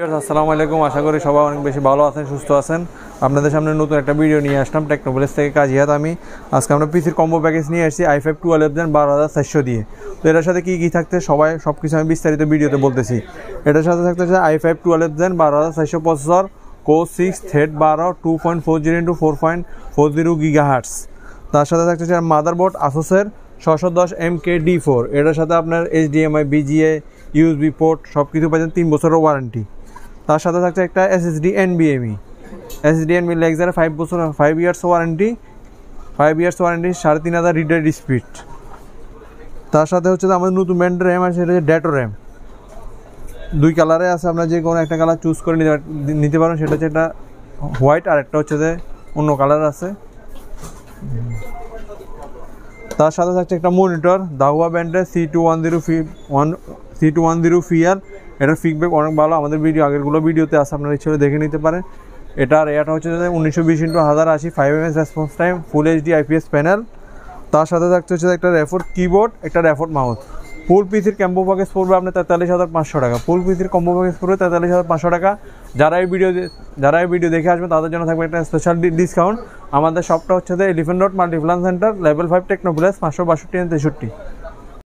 আসসালামু আলাইকুম, আশা করি সবাই অনেক বেশি ভালো আছেন, সুস্থ আছেন। আপনাদের সামনে নতুন একটা ভিডিও নিয়ে আসলাম টেকনোপ্লেস থেকে কাজিয়াত। আমি আজকে আমরা পিসির কম্বো প্যাকেজ নিয়ে আসছি i5 12 Gen 12400 দিয়ে। তো এটার সাথে কী কী থাকতে সব কিছু আমি বিস্তারিত ভিডিওতে বলতেছি। এটার সাথে থাকতে হচ্ছে i5 12 Gen 12400 processor, Core 6 Thread 12 2.40 × 4.40 GHz। তার সাথে থাকতে হচ্ছে মাদারবোর্ড আসুসের 610 MK-D4। এটার সাথে আপনার HDMI, BGA, USB পোর্ট সব কিছু পাচ্ছেন 3 বছরের ওয়ারেন্টি। তার সাথে থাকছে একটা SSD NVMe লেক্সারের 5 years warranty 3500 reader speed. তার সাথে হচ্ছে আমাদের নতুন ব্র্যান্ডের র্যাম আছে, সেটা হচ্ছে ডেটো র্যাম। 2 কালারে আছে, আপনার যে কোনো একটা কালার চুজ করে নিতে পারেন। সেটা হচ্ছে একটা হোয়াইট আর একটা হচ্ছে যে অন্য কালার আছে। তার সাথে থাকছে একটা মনিটর দাহুয়া ব্র্যান্ডের C210 এটার ফিডব্যাক অনেক ভালো, আমাদের আগেরগুলো ভিডিওতে আছে, আপনারা ইচ্ছে দেখে নিতে পারেন। এটা হচ্ছে 1920x1080 5ms রেসপন্স টাইম, ফুল HD IPS প্যানেল। তার সাথে থাকছে হচ্ছে একটা রেফোর্ড কিবোর্ড, একটা রেফোর্ড মাউস। ফুল পিসির কম্বো প্যাকেজ পড়বে আপনার 43,500 টাকা। ফুল পিসির কম্বো প্যাকেজ পড়বে 43,500 টাকা। যারা এই ভিডিও দেখে আসবেন তাদের জন্য থাকবে একটা স্পেশাল ডিসকাউন্ট। আমাদের শপটা হচ্ছে elephant road Multiplan centre, level 5 টেকনোপ্লেস, 562 63।